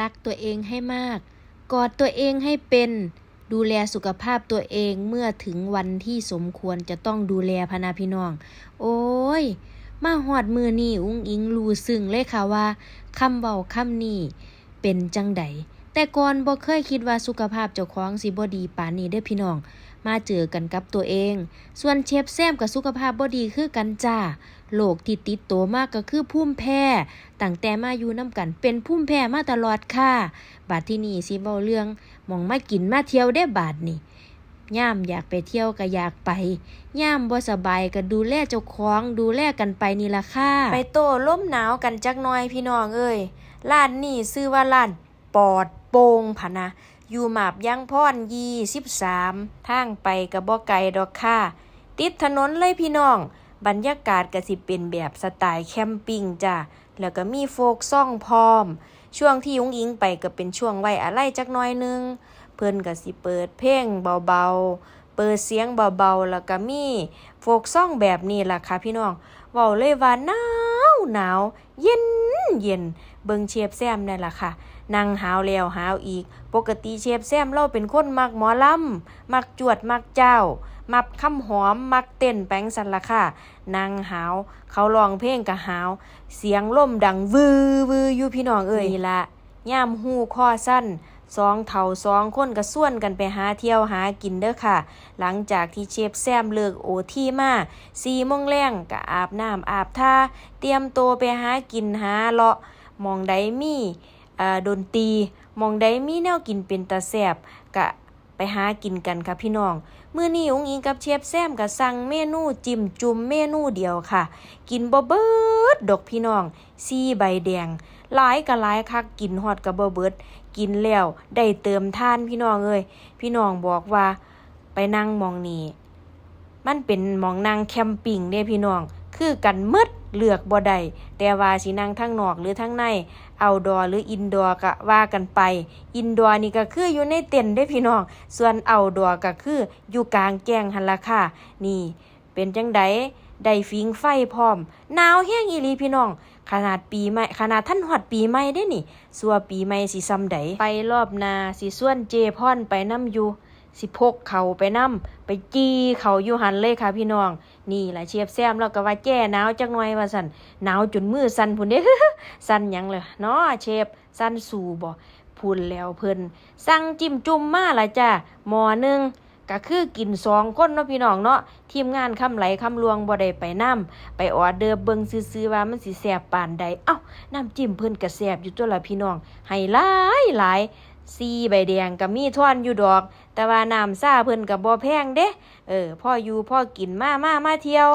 รักตัวเองให้มากกอดตัวเองให้เป็นดูแลสุขภาพตัวเองเมื่อถึงวันที่สมควรจะต้องดูแลพะนาพี่น้องโอ้ยมาฮอดมื้อนี้อุ้งอิงรู้ซึ้งเลยค่ะว่าคำเว้าคำนี้เป็นจังใดแต่ก่อนบ่เคยคิดว่าสุขภาพเจ้าของสิบ่ดีปานนี้เด้อพี่น้องมาเจอกันกับตัวเองส่วนเชฟแซมกับสุขภาพบ่ดีคือกันจ้าโรคที่ติดตัวมากก็คือภูมิแพ้ตั้งแต่มาอยู่นำกันเป็นภูมิแพ้มาตลอดค่ะบาดที่นี่สิเว้าเรื่องหม้องมากินมาเที่ยวได้บาดนี่ย่ามอยากไปเที่ยวก็อยากไปย่ามบ่สบายก็ดูแลเจ้าของดูแลกันไปนี่ล่ะค่ะไปโต้ลมหนาวกันจักหน่อยพี่น้องเอ้ยร้านนี้ชื่อว่าร้านปอดโป่งพะนะอยู่หมาบยังพร23ทางไปก็บ่ไกลดอกค่ะติดถนนเลยพี่น้องบรรยากาศก็สิเป็นแบบสไตล์แคมปิ้งจ้ะแล้วก็มีโฟกซ่องพร้อมช่วงที่อุ้งอิงไปก็เป็นช่วงไว้อะไรจักหน่อยนึงเพิ่นก็สิเปิดเพลงเบาๆเปิดเสียงเบาๆแล้วก็มีโฟกซ่องแบบนี้ล่ะค่ะพี่น้องเว้าเลยว่าหนาวเย็นเย็นเบิ่งเชฟแซมนั่นล่ะค่ะนั่งหาวแล้วหาวอีกปกติเชฟแซมเราเป็นคนมักหมอลำมักจวดมักเจ้ามักคำหอมมักเต้นแป้งสันล่ะค่ะนั่งหาวเขาร้องเพลงก็หาวเสียงลมดังวืออยู่พี่น้องเอ้ยนี่ล่ะย่ามหูคอสั้นสองเฒ่าสองคนก็ส่วนกันไปหาเที่ยวหากินเด้อค่ะหลังจากที่เชฟแซมเลิกโอทีมา4 โมงแลงก็อาบน้ำอาบท่าเตรียมตัวไปหากินหาเลาะหม้องใดมีดนตรีหม้องใดมีแนวกินเป็นตาแซ่บก็ไปหากินกันค่ะพี่น้องมื้อนี้อุ้งอิงกับเชฟแซมก็สั่งเมนูจิ้มจุ่มเมนูเดียวค่ะกินบ่เบิดดอกพี่น้อง4 ใบแดงหลายก็หลายคักกินฮอดก็บ่เบิดกินแล้วได้เติมทานพี่น้องเอ้ยพี่น้องบอกว่าไปนั่งหม้องนี้มันเป็นหม้องนั่งแคมปิ้งเด้พี่น้องคือกันหมดเลือกบ่ได้แต่ว่าสินั่งทางนอกหรือทางในเอาท์ดอร์หรืออินดอร์ก็ว่ากันไปอินดอร์นี่ก็คืออยู่ในเต็นท์เด้พี่น้องส่วนเอาท์ดอร์ก็คืออยู่กลางแจ้งหั่นล่ะค่ะนี่เป็นจังไดได้ฟิงไฟพร้อมหนาวแฮงอีหลีพี่น้องขนาดปีใหม่ขนาดท่านฮอดปีใหม่เด้นี่สัวปีใหม่สิซ้ำใดไปรอบหน้าสิส่วนเจพรไปนำอยู่สิพกเขาไปนำไปจี้เขาอยู่หันเลยค่ะพี่น้องนี่ล่ะเชฟแซมแล้วก็ว่าแก้หนาวจักหน่อยว่าซั่นหนาวจนมือสั่นพุ่นเด้ สั่นหยังเลยเนาะเชฟสั่นสู่บ่พูนแล้วเพิ่นสั่งจิ้มจุ่มมาล่ะจ้ะหม้อนึงก็คือกิน2 คนเนาะพี่น้องเนาะทีมงานคำไหลคำลวงบ่ได้ไปนำไปออเดอร์เบิ่งซื่อๆว่ามันสิแซ่บปานใดเอ้าน้ำจิ้มเพิ่นก็แซ่บอยู่ตัวล่ะพี่น้องให้หลาย4 ใบแดงก็มีทอนอยู่ดอกแต่ว่าน้ำซ่าเพิ่นก็บ่แพงเด้พ่ออยู่พ่อกินมาเที่ยว